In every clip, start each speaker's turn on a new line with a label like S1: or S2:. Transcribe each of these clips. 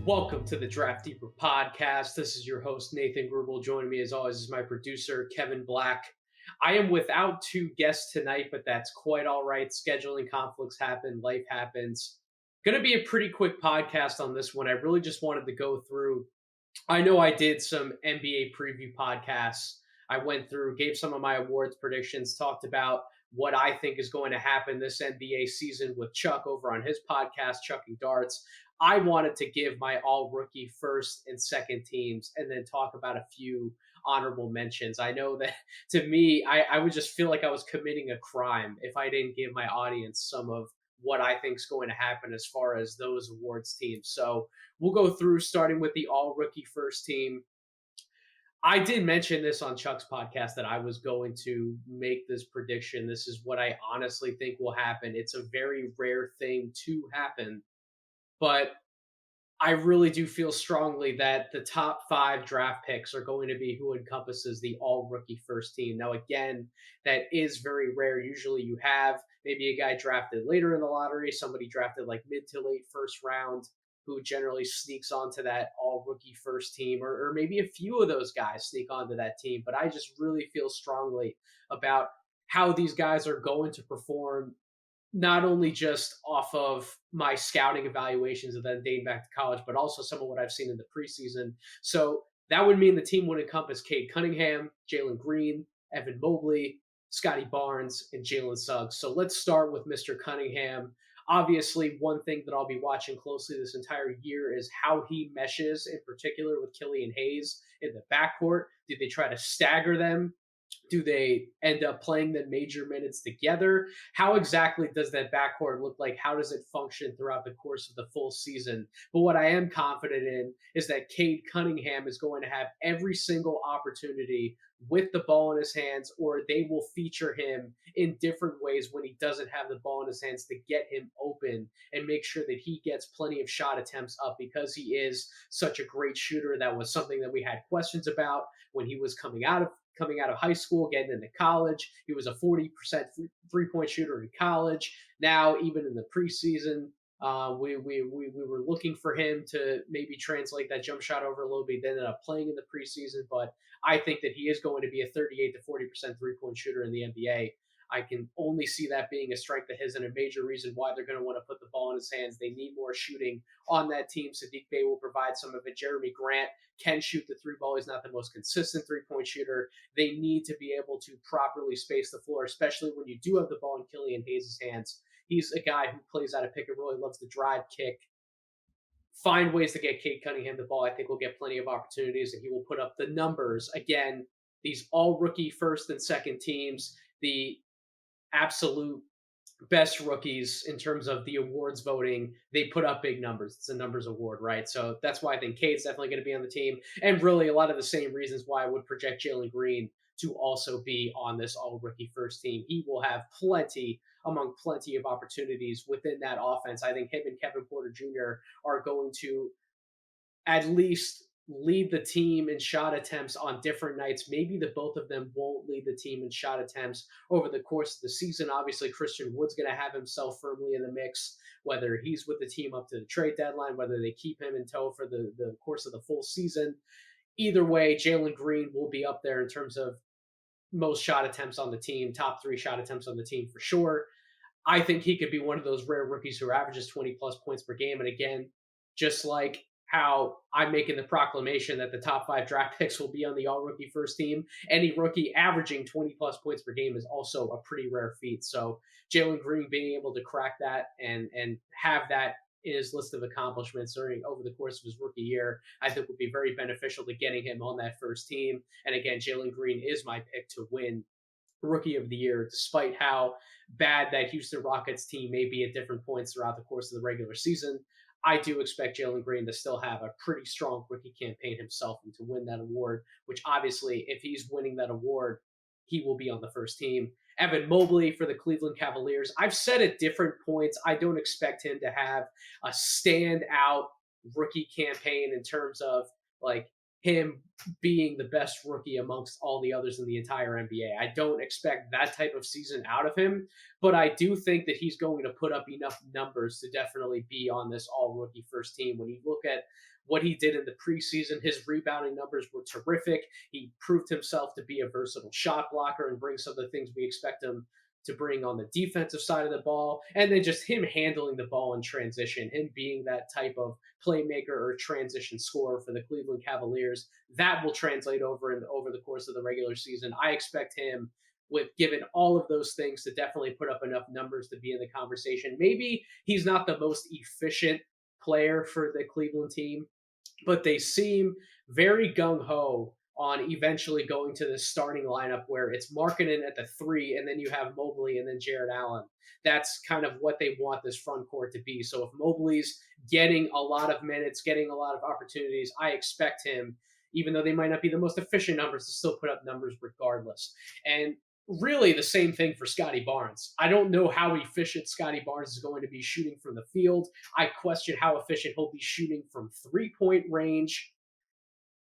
S1: Welcome to the Draft Deeper podcast. This is your host, Nathan Grubel. Joining me, as always, is my producer, Kevin Black. I am without two guests tonight, but that's quite all right. Scheduling conflicts happen, life happens. Going to be a pretty quick podcast on this one. I really just wanted to go through. I know I did some NBA preview podcasts. I went through, gave some of my awards predictions, talked about what I think is going to happen this NBA season with Chuck over on his podcast, Chucking Darts. I wanted to give my all rookie first and second teams and then talk about a few honorable mentions. I know that to me, I would just feel like I was committing a crime if I didn't give my audience some of what I think is going to happen as far as those awards teams. So we'll go through starting with the all rookie first team. I did mention this on Chuck's podcast that I was going to make this prediction. This is what I honestly think will happen. It's a very rare thing to happen, but I really do feel strongly that the top 5 draft picks are going to be who encompasses the all rookie first team. Now, again, that is very rare. Usually you have maybe a guy drafted later in the lottery, somebody drafted like mid to late first round who generally sneaks onto that all rookie first team, or maybe a few of those guys sneak onto that team. But I just really feel strongly about how these guys are going to perform, not only just off of my scouting evaluations of them dating back to college, but also some of what I've seen in the preseason. So that would mean the team would encompass Cade Cunningham, Jalen Green, Evan Mobley, Scottie Barnes, and Jaylen Suggs. So let's start with Mr. Cunningham. Obviously, one thing that I'll be watching closely this entire year is how he meshes, in particular with Killian Hayes in the backcourt. Do they try to stagger them? Do they end up playing the major minutes together? How exactly does that backcourt look like? How does it function throughout the course of the full season? But what I am confident in is that Cade Cunningham is going to have every single opportunity with the ball in his hands, or they will feature him in different ways when he doesn't have the ball in his hands to get him open and make sure that he gets plenty of shot attempts up because he is such a great shooter. That was something that we had questions about when he was coming out of high school, getting into college. He was a 40% three-point shooter in college. Now, even in the preseason, we were looking for him to maybe translate that jump shot over a little bit. They ended up playing in the preseason, but I think that he is going to be a 38 to 40% three-point shooter in the NBA. I can only see that being a strength of his and a major reason why they're going to want to put the ball in his hands. They need more shooting on that team. Sadiq Bey will provide some of it. Jeremy Grant can shoot the three ball. He's not the most consistent three-point shooter. They need to be able to properly space the floor, especially when you do have the ball in Killian Hayes' hands. He's a guy who plays out of pick and roll. He loves to drive, kick, find ways to get Cade Cunningham the ball. I think we'll get plenty of opportunities, and he will put up the numbers. Again, these all rookie first and second teams, the absolute best rookies in terms of the awards voting, they put up big numbers. It's a numbers award, right? So that's why I think Cade's definitely going to be on the team. And really a lot of the same reasons why I would project Jalen Green to also be on this all rookie first team. He will have plenty of opportunities within that offense. I think him and Kevin Porter Jr. are going to at least lead the team in shot attempts on different nights. Maybe the both of them won't lead the team in shot attempts over the course of the season. Obviously, Christian Wood's going to have himself firmly in the mix, whether he's with the team up to the trade deadline, whether they keep him in tow for the course of the full season. Either way, Jalen Green will be up there in terms of most shot attempts on the team, top 3 shot attempts on the team for sure. I think he could be one of those rare rookies who averages 20 plus points per game. And again, just like how I'm making the proclamation that the top 5 draft picks will be on the all rookie first team, any rookie averaging 20 plus points per game is also a pretty rare feat. So Jalen Green being able to crack that and have that in his list of accomplishments over the course of his rookie year, I think would be very beneficial to getting him on that first team. And again, Jalen Green is my pick to win Rookie of the Year, despite how bad that Houston Rockets team may be at different points throughout the course of the regular season. I do expect Jalen Green to still have a pretty strong rookie campaign himself and to win that award, which obviously, if he's winning that award, he will be on the first team. Evan Mobley for the Cleveland Cavaliers. I've said at different points, I don't expect him to have a standout rookie campaign in terms of like him being the best rookie amongst all the others in the entire NBA. I don't expect that type of season out of him, but I do think that he's going to put up enough numbers to definitely be on this all rookie first team. When you look at what he did in the preseason. His rebounding numbers were terrific. He proved himself to be a versatile shot blocker and bring some of the things we expect him to bring on the defensive side of the ball. And then just him handling the ball in transition, him being that type of playmaker or transition scorer for the Cleveland Cavaliers, that will translate over the course of the regular season. I expect him, with given all of those things, to definitely put up enough numbers to be in the conversation. Maybe he's not the most efficient player for the Cleveland team, but they seem very gung ho on eventually going to the starting lineup where it's Markkanen at the three, and then you have Mobley and then Jared Allen. That's kind of what they want this front court to be. So if Mobley's getting a lot of minutes, getting a lot of opportunities, I expect him, even though they might not be the most efficient numbers, to still put up numbers regardless. And really the same thing for Scottie Barnes. I don't know how efficient Scottie Barnes is going to be shooting from the field. I question how efficient he'll be shooting from 3-point range.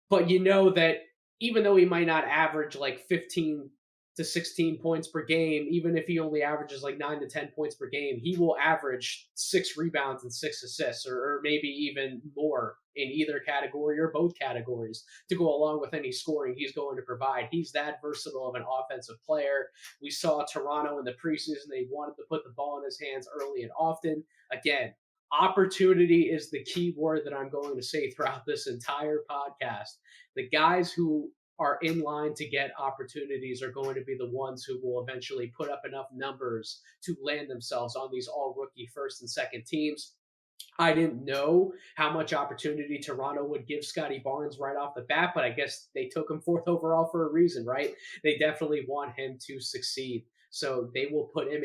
S1: But you know that even though he might not average like 15 to 16 points per game, even if he only averages like 9 to 10 points per game, he will average 6 rebounds and 6 assists, or maybe even more in either category or both categories to go along with any scoring he's going to provide. He's that versatile of an offensive player. We saw Toronto in the preseason. They wanted to put the ball in his hands early and often. Again, opportunity is the key word that I'm going to say throughout this entire podcast. The guys who are in line to get opportunities are going to be the ones who will eventually put up enough numbers to land themselves on these all rookie first and second teams. I didn't know how much opportunity Toronto would give Scottie Barnes right off the bat, but I guess they took him fourth overall for a reason, right? They definitely want him to succeed. So they will put him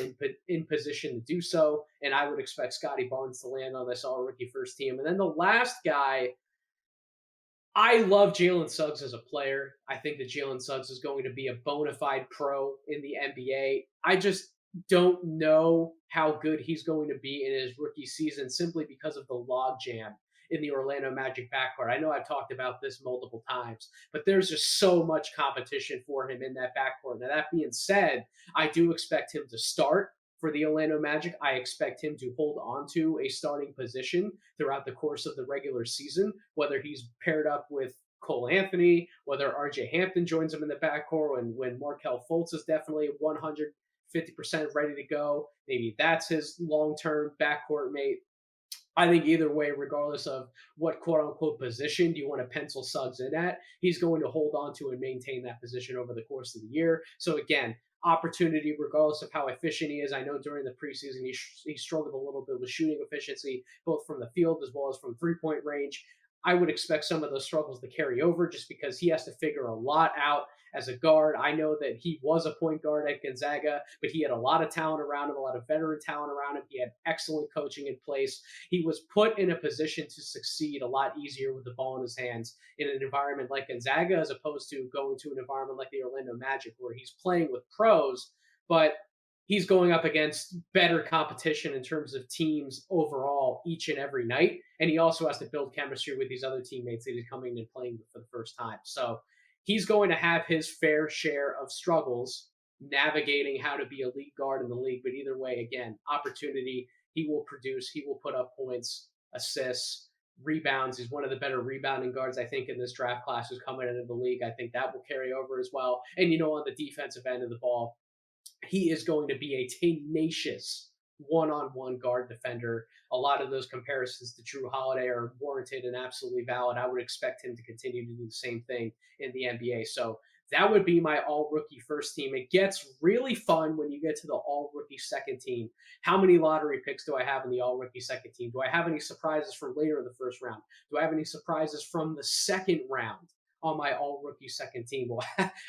S1: in position to do so, and I would expect Scottie Barnes to land on this all rookie first team. And then the last guy, I love Jaylen Suggs as a player. I think that Jaylen Suggs is going to be a bona fide pro in the NBA. I just don't know how good he's going to be in his rookie season simply because of the logjam in the Orlando Magic backcourt. I know I've talked about this multiple times, but there's just so much competition for him in that backcourt. Now, that being said, I do expect him to start for the Orlando Magic. I expect him to hold on to a starting position throughout the course of the regular season, whether he's paired up with Cole Anthony, whether RJ Hampton joins him in the backcourt, when Markelle Fultz is definitely 150% ready to go. Maybe that's his long-term backcourt mate. I think either way, regardless of what quote unquote position do you want to pencil Suggs in at, he's going to hold on to and maintain that position over the course of the year. So again, opportunity, regardless of how efficient he is. I know during the preseason he struggled a little bit with shooting efficiency, both from the field as well as from 3-point range. I would expect some of those struggles to carry over just because he has to figure a lot out as a guard. I know that he was a point guard at Gonzaga, but he had a lot of talent around him, a lot of veteran talent around him. He had excellent coaching in place. He was put in a position to succeed a lot easier with the ball in his hands in an environment like Gonzaga, as opposed to going to an environment like the Orlando Magic, where he's playing with pros, but he's going up against better competition in terms of teams overall each and every night. And he also has to build chemistry with these other teammates that he's coming and playing with for the first time. So he's going to have his fair share of struggles navigating how to be a lead guard in the league. But either way, again, opportunity, he will produce, he will put up points, assists, rebounds. He's one of the better rebounding guards, I think, in this draft class who's coming into the league. I think that will carry over as well. And, on the defensive end of the ball, he is going to be a tenacious one-on-one guard defender. A lot of those comparisons to Drew Holiday are warranted and absolutely valid. I would expect him to continue to do the same thing in the NBA. So that would be my all-rookie first team. It gets really fun when you get to the all-rookie second team. How many lottery picks do I have in the all-rookie second team? Do I have any surprises from later in the first round? Do I have any surprises from the second round on my all-rookie second team? Well,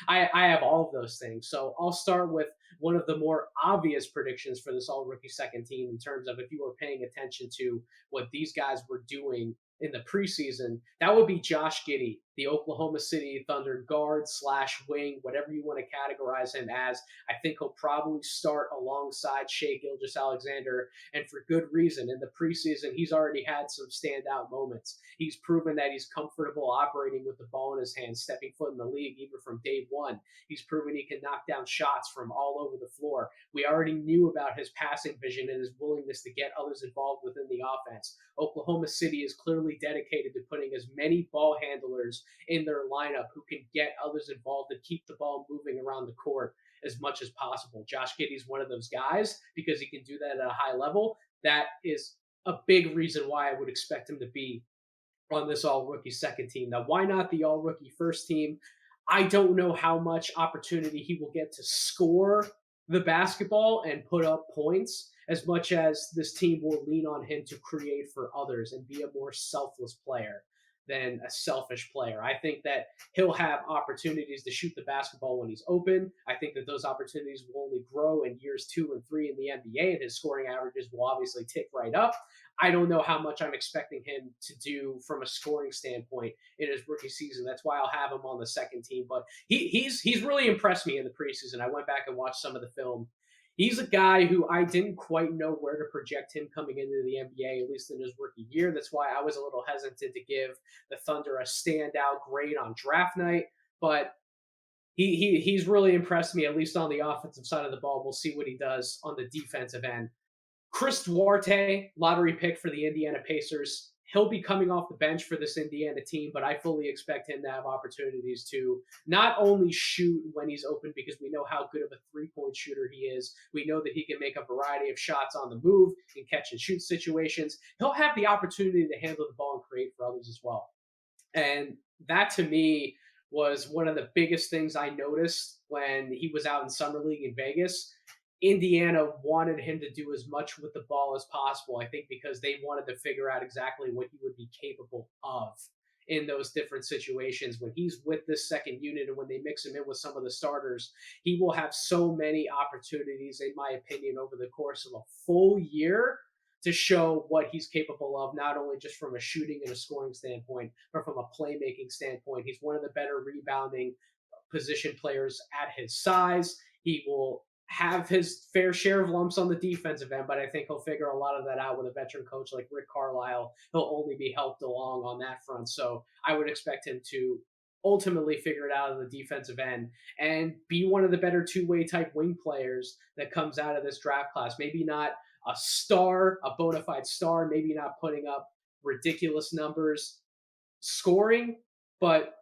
S1: I have all of those things. So I'll start with one of the more obvious predictions for this all-rookie second team in terms of if you were paying attention to what these guys were doing in the preseason. That would be Josh Giddy the Oklahoma City Thunder guard slash wing, whatever you want to categorize him as. I think he'll probably start alongside Shea Gilgeous-Alexander, and for good reason. In the preseason, he's already had some standout moments. He's proven that he's comfortable operating with the ball in his hand, stepping foot in the league even from day one. He's proven he can knock down shots from all over the floor. We already knew about his passing vision and his willingness to get others involved within the offense. Oklahoma City is clearly dedicated to putting as many ball handlers in their lineup who can get others involved and keep the ball moving around the court as much as possible. Josh Giddey's one of those guys because he can do that at a high level. That is a big reason why I would expect him to be on this all rookie second team. Now, why not the all rookie first team? I don't know how much opportunity he will get to score the basketball and put up points as much as this team will lean on him to create for others and be a more selfless player than a selfish player. I think that he'll have opportunities to shoot the basketball when he's open. I think that those opportunities will only grow in years 2 and 3 in the NBA, and his scoring averages will obviously tick right up. I don't know how much I'm expecting him to do from a scoring standpoint in his rookie season. That's why I'll have him on the second team. But he's really impressed me in the preseason. I went back and watched some of the film. He's a guy who I didn't quite know where to project him coming into the NBA, at least in his rookie year. That's why I was a little hesitant to give the Thunder a standout grade on draft night. But he's really impressed me, at least on the offensive side of the ball. We'll see what he does on the defensive end. Chris Duarte, lottery pick for the Indiana Pacers. He'll be coming off the bench for this Indiana team, but I fully expect him to have opportunities to not only shoot when he's open, because we know how good of a three-point shooter he is. We know that he can make a variety of shots on the move in catch and shoot situations. He'll have the opportunity to handle the ball and create for others as well. And that to me was one of the biggest things I noticed when he was out in Summer League in Vegas. Indiana wanted him to do as much with the ball as possible, I think, because they wanted to figure out exactly what he would be capable of in those different situations. When he's with this second unit and when they mix him in with some of the starters, he will have so many opportunities, in my opinion, over the course of a full year to show what he's capable of, not only just from a shooting and a scoring standpoint, but from a playmaking standpoint. He's one of the better rebounding position players at his size. He will have his fair share of lumps on the defensive end, but I think he'll figure a lot of that out with a veteran coach like Rick Carlisle. He'll only be helped along on that front. So I would expect him to ultimately figure it out on the defensive end and be one of the better two-way type wing players that comes out of this draft class. Maybe not a star, a bona fide star, maybe not putting up ridiculous numbers scoring, but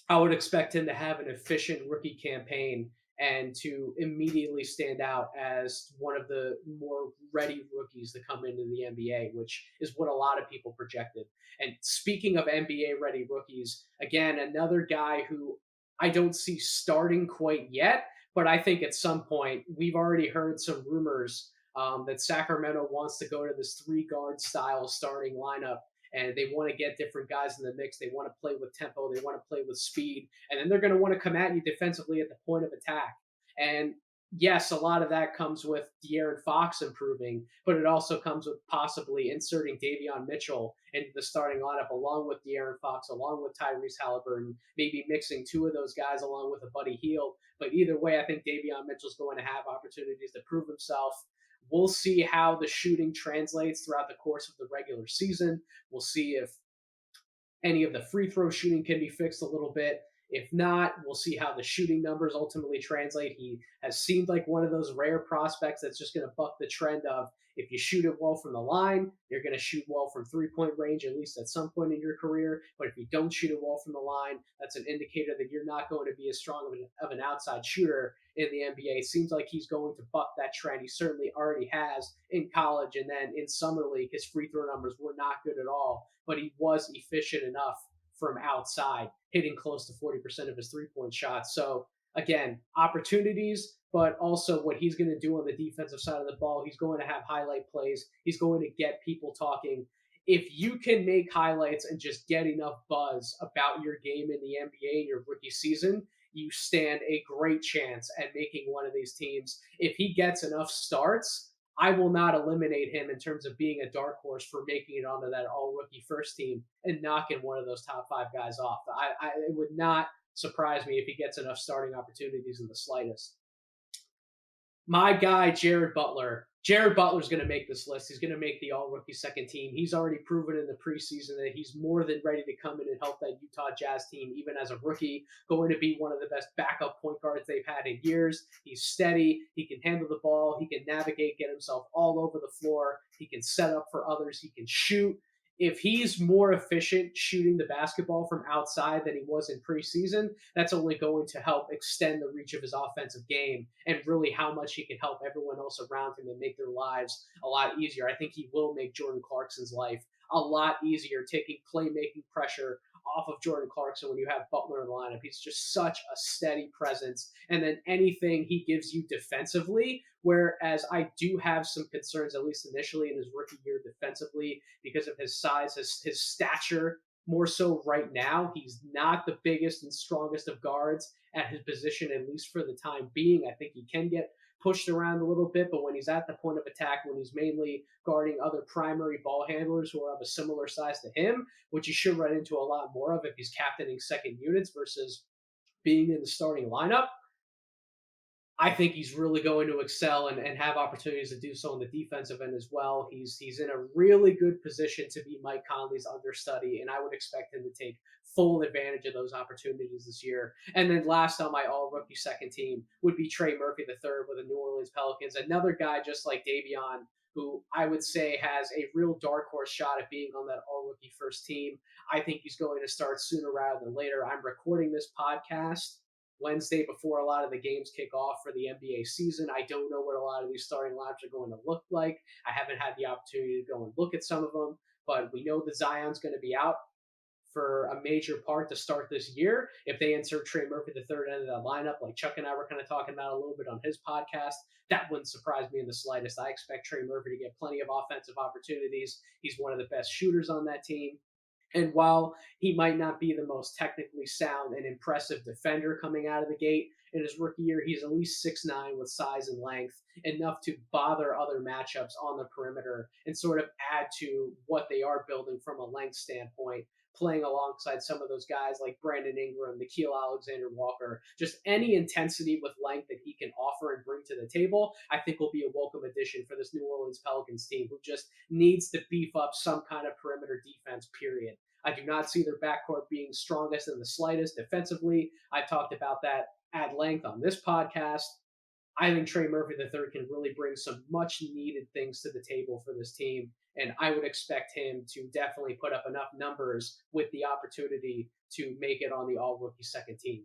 S1: I would expect him to have an efficient rookie campaign and to immediately stand out as one of the more ready rookies to come into the NBA, which is what a lot of people projected. And speaking of NBA ready rookies, again, another guy who I don't see starting quite yet, but I think at some point we've already heard some rumors that Sacramento wants to go to this three guard style starting lineup, and they want to get different guys in the mix. They want to play with tempo. They want to play with speed. And then they're going to want to come at you defensively at the point of attack. And yes, a lot of that comes with De'Aaron Fox improving, but it also comes with possibly inserting Davion Mitchell into the starting lineup along with De'Aaron Fox, along with Tyrese Halliburton, maybe mixing two of those guys along with a Buddy Hield. But either way, I think Davion Mitchell's going to have opportunities to prove himself. We'll see how the shooting translates throughout the course of the regular season. We'll see if any of the free throw shooting can be fixed a little bit. If not, we'll see how the shooting numbers ultimately translate. He has seemed like one of those rare prospects that's just going to buck the trend of if you shoot it well from the line, you're going to shoot well from three-point range, at least at some point in your career. But if you don't shoot it well from the line, that's an indicator that you're not going to be as strong of an outside shooter in the NBA. It seems like he's going to buck that trend. He certainly already has in college, and then in summer league, his free throw numbers were not good at all, but he was efficient enough from outside, hitting close to 40% of his three-point shots. So again, opportunities, but also what he's going to do on the defensive side of the ball. He's going to have highlight plays. He's going to get people talking. If you can make highlights and just get enough buzz about your game in the NBA in your rookie season, you stand a great chance at making one of these teams. If he gets enough starts, I will not eliminate him in terms of being a dark horse for making it onto that all rookie first team and knocking one of those top 5 guys off. It would not surprise me if he gets enough starting opportunities in the slightest. My guy, Jared Butler. Jared Butler's going to make this list. He's going to make the all rookie second team. He's already proven in the preseason that he's more than ready to come in and help that Utah Jazz team, even as a rookie, going to be one of the best backup point guards they've had in years. He's steady. He can handle the ball. He can navigate, get himself all over the floor. He can set up for others. He can shoot. If he's more efficient shooting the basketball from outside than he was in preseason, that's only going to help extend the reach of his offensive game and really how much he can help everyone else around him and make their lives a lot easier. I think he will make Jordan Clarkson's life a lot easier, taking playmaking pressure off of Jordan Clarkson when you have Butler in the lineup. He's just such a steady presence. And then anything he gives you defensively, whereas I do have some concerns, at least initially in his rookie year defensively, because of his size, his stature, more so right now. He's not the biggest and strongest of guards at his position, at least for the time being. I think he can get pushed around a little bit, but when he's at the point of attack, when he's mainly guarding other primary ball handlers who are of a similar size to him, which he should run into a lot more of if he's captaining second units versus being in the starting lineup, I think he's really going to excel and have opportunities to do so on the defensive end as well. He's in a really good position to be Mike Conley's understudy, and I would expect him to take full advantage of those opportunities this year. And then last on my all rookie second team would be Trey Murphy the third with the New Orleans Pelicans, another guy just like Davion, who I would say has a real dark horse shot at being on that all rookie first team. I think he's going to start sooner rather than later. I'm recording this podcast Wednesday before a lot of the games kick off for the NBA season. I don't know what a lot of these starting lineups are going to look like. I haven't had the opportunity to go and look at some of them, but we know that Zion's going to be out for a major part to start this year. If they insert Trey Murphy the third end of that lineup, like Chuck and I were kind of talking about a little bit on his podcast, that wouldn't surprise me in the slightest. I expect Trey Murphy to get plenty of offensive opportunities. He's one of the best shooters on that team. And while he might not be the most technically sound and impressive defender coming out of the gate in his rookie year, he's at least 6'9" with size and length, enough to bother other matchups on the perimeter and sort of add to what they are building from a length standpoint, playing alongside some of those guys like Brandon Ingram, Nickeil Alexander-Walker, just any intensity with length that he can offer and bring to the table, I think will be a welcome addition for this New Orleans Pelicans team, who just needs to beef up some kind of perimeter defense, period. I do not see their backcourt being strongest in the slightest defensively. I talked about that at length on this podcast. I think Trey Murphy III can really bring some much needed things to the table for this team. And I would expect him to definitely put up enough numbers with the opportunity to make it on the all rookie second team.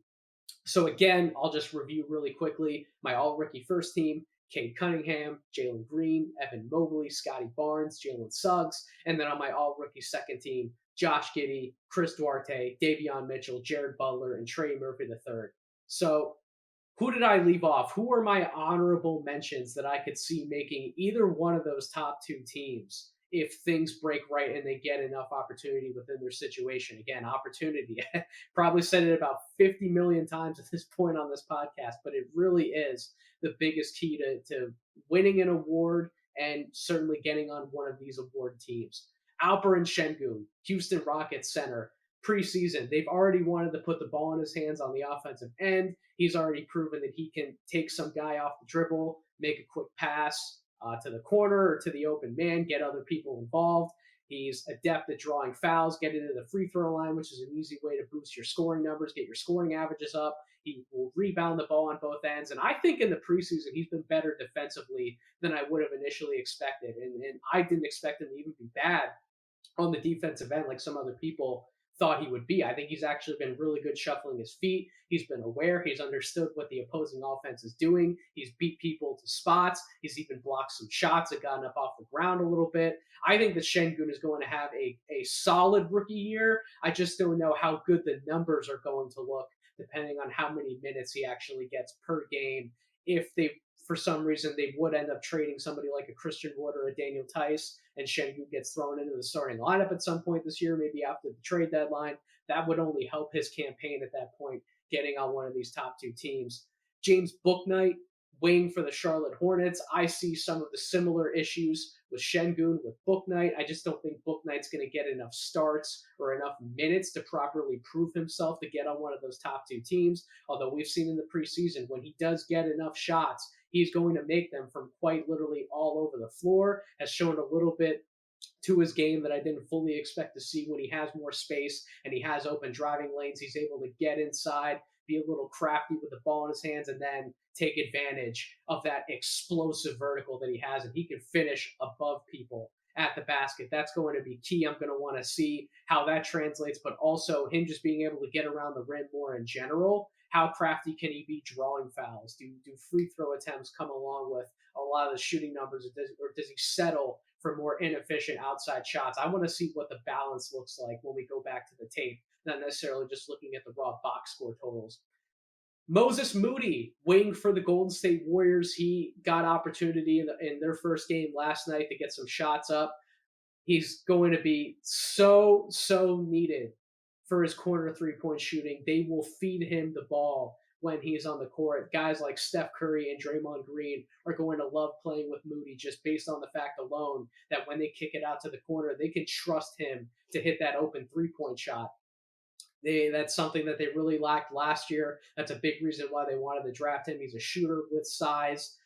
S1: So again, I'll just review really quickly my all rookie first team: Cade Cunningham, Jalen Green, Evan Mobley, Scottie Barnes, Jaylen Suggs. And then on my all rookie second team, Josh Giddy, Chris Duarte, Davion Mitchell, Jared Butler, and Trey Murphy III. So who did I leave off? Who are my honorable mentions that I could see making either one of those top two teams if things break right and they get enough opportunity within their situation? Again, opportunity. Probably said it about 50 million times at this point on this podcast, but it really is the biggest key to winning an award and certainly getting on one of these award teams. Alperen Sengun, Houston Rockets center. Preseason, they've already wanted to put the ball in his hands on the offensive end. He's already proven that he can take some guy off the dribble, make a quick pass to the corner or to the open man, get other people involved. He's adept at drawing fouls, get into the free throw line, which is an easy way to boost your scoring numbers, get your scoring averages up. He will rebound the ball on both ends. And I think in the preseason, he's been better defensively than I would have initially expected. And I didn't expect him to even be bad on the defensive end like some other people thought he would be. I think he's actually been really good shuffling his feet. He's been aware. He's understood what the opposing offense is doing. He's beat people to spots. He's even blocked some shots that gotten up off the ground a little bit. I think that Sengun is going to have a solid rookie year. I just don't know how good the numbers are going to look depending on how many minutes he actually gets per game. If they, for some reason, they would end up trading somebody like a Christian Wood or a Daniel Tice, and Sengun gets thrown into the starting lineup at some point this year, maybe after the trade deadline, that would only help his campaign at that point, getting on one of these top two teams. James Bouknight wing for the Charlotte Hornets. I see some of the similar issues with Şengün, with Bouknight. I just don't think Bouknight's going to get enough starts or enough minutes to properly prove himself to get on one of those top two teams. Although we've seen in the preseason, when he does get enough shots, he's going to make them from quite literally all over the floor, has shown a little bit to his game that I didn't fully expect to see. When he has more space and he has open driving lanes, he's able to get inside, be a little crafty with the ball in his hands, and then take advantage of that explosive vertical that he has, and he can finish above people at the basket. That's going to be key. I'm going to want to see how that translates, but also him just being able to get around the rim more in general. How crafty can he be drawing fouls? Do free throw attempts come along with a lot of the shooting numbers, or does he settle for more inefficient outside shots? I want to see what the balance looks like when we go back to the tape, not necessarily just looking at the raw box score totals. Moses Moody, wing for the Golden State Warriors. He got opportunity in their first game last night to get some shots up. He's going to be so needed for his corner three-point shooting. They will feed him the ball when he's on the court. Guys like Steph Curry and Draymond Green are going to love playing with Moody, just based on the fact alone that when they kick it out to the corner, they can trust him to hit that open three-point shot. That's something that they really lacked last year. That's a big reason why they wanted to draft him. He's a shooter with size.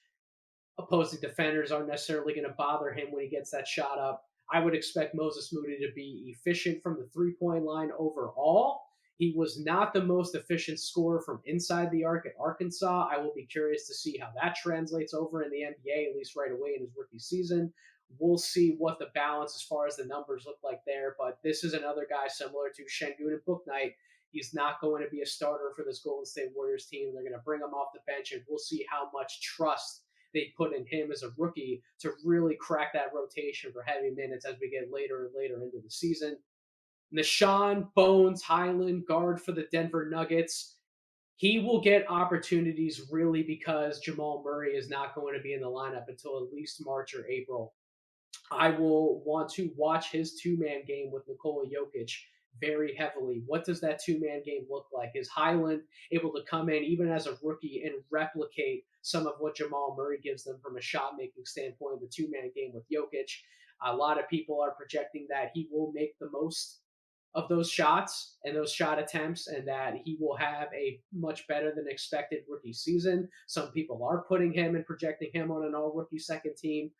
S1: Opposing defenders aren't necessarily going to bother him when he gets that shot up. I would expect Moses Moody to be efficient from the three-point line overall. He was not the most efficient scorer from inside the arc at Arkansas. I will be curious to see how that translates over in the NBA, at least right away in his rookie season. We'll see what the balance as far as the numbers look like there, but this is another guy similar to Şengün and Bouknight. He's not going to be a starter for this Golden State Warriors team. They're going to bring him off the bench, and we'll see how much trust they put in him as a rookie to really crack that rotation for heavy minutes as we get later and later into the season. Nah'Shon Bones Hyland, guard for the Denver Nuggets. He will get opportunities really because Jamal Murray is not going to be in the lineup until at least March or April. I will want to watch his two-man game with Nikola Jokic very heavily. What does that two-man game look like? Is Hyland able to come in even as a rookie and replicate some of what Jamal Murray gives them from a shot-making standpoint, the two-man game with Jokic? A lot of people are projecting that he will make the most of those shots and those shot attempts, and that he will have a much better than expected rookie season. Some people are putting him and projecting him on an all-rookie second team.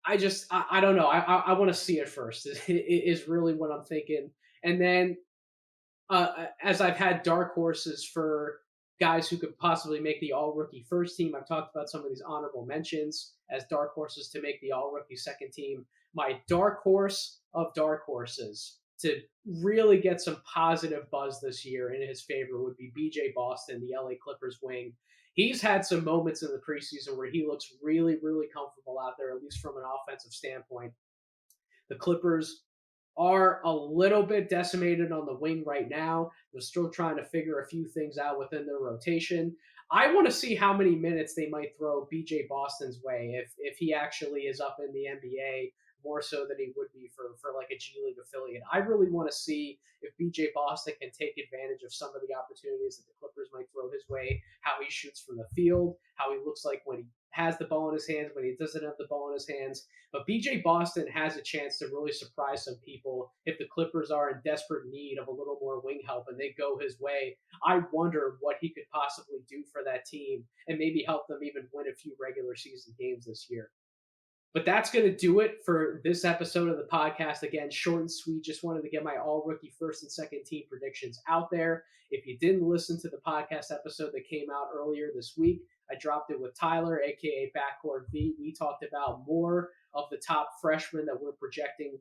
S1: I don't know. I want to see it first is really what I'm thinking. And then as I've had dark horses for guys who could possibly make the all rookie first team, I've talked about some of these honorable mentions as dark horses to make the all rookie second team. My dark horse of dark horses to really get some positive buzz this year in his favor would be BJ Boston, the LA Clippers wing. He's had some moments in the preseason where he looks really, really comfortable out there, at least from an offensive standpoint. The Clippers are a little bit decimated on the wing right now. They're still trying to figure a few things out within their rotation. I want to see how many minutes they might throw BJ Boston's way if he actually is up in the NBA more so than he would be for like a G League affiliate. I really want to see if BJ Boston can take advantage of some of the opportunities that the Clippers might throw his way, how he shoots from the field, how he looks like when he has the ball in his hands, when he doesn't have the ball in his hands. But BJ Boston has a chance to really surprise some people if the Clippers are in desperate need of a little more wing help and they go his way. I wonder what he could possibly do for that team and maybe help them even win a few regular season games this year. But that's going to do it for this episode of the podcast. Again, short and sweet. Just wanted to get my all rookie first and second team predictions out there. If you didn't listen to the podcast episode that came out earlier this week, I dropped it with Tyler, aka Backcourt V. We talked about more of the top freshmen that we're projecting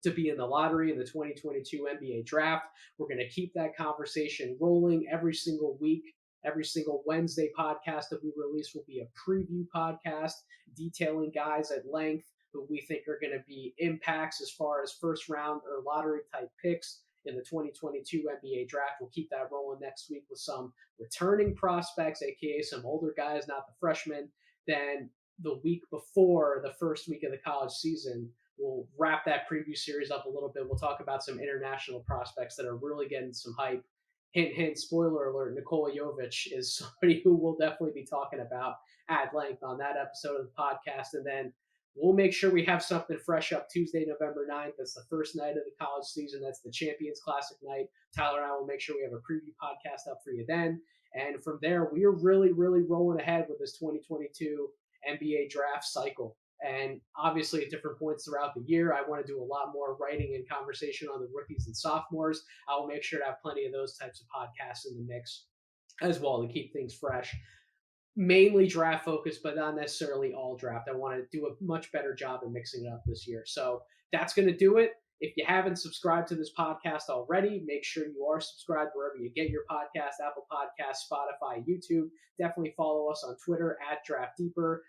S1: to be in the lottery in the 2022 NBA draft. We're going to keep that conversation rolling every single week. Every single Wednesday podcast that we release will be a preview podcast detailing guys at length who we think are going to be impacts as far as first round or lottery type picks in the 2022 NBA draft. We'll keep that rolling next week with some returning prospects, aka some older guys, not the freshmen. Then the week before the first week of the college season, we'll wrap that preview series up a little bit. We'll talk about some international prospects that are really getting some hype hint, hint, spoiler alert, Nikola Jovic is somebody who we'll definitely be talking about at length on that episode of the podcast. And then we'll make sure we have something fresh up Tuesday, November 9th. That's the first night of the college season. That's the Champions Classic night. Tyler and I will make sure we have a preview podcast up for you then. And from there, we are really, really rolling ahead with this 2022 NBA draft cycle. And obviously, at different points throughout the year, I want to do a lot more writing and conversation on the rookies and sophomores. I will make sure to have plenty of those types of podcasts in the mix as well to keep things fresh. Mainly draft focused, but not necessarily all draft. I want to do a much better job of mixing it up this year. So that's going to do it. If you haven't subscribed to this podcast already, make sure you are subscribed wherever you get your podcast, Apple Podcasts, Spotify, YouTube. Definitely follow us on Twitter at Draft Deeper.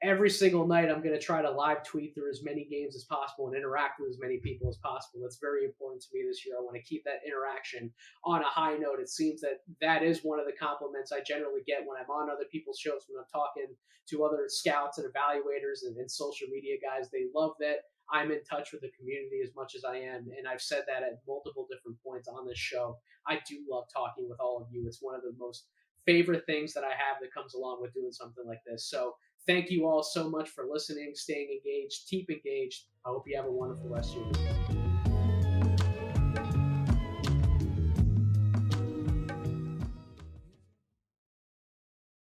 S1: Every single night, I'm going to try to live tweet through as many games as possible and interact with as many people as possible. That's very important to me this year. I want to keep that interaction on a high note. It seems that that is one of the compliments I generally get when I'm on other people's shows, when I'm talking to other scouts and evaluators and social media guys. They love that I'm in touch with the community as much as I am. And I've said that at multiple different points on this show. I do love talking with all of you. It's one of the most favorite things that I have that comes along with doing something like this. So thank you all so much for listening, staying engaged, keep engaged. I hope you have a wonderful rest of your week.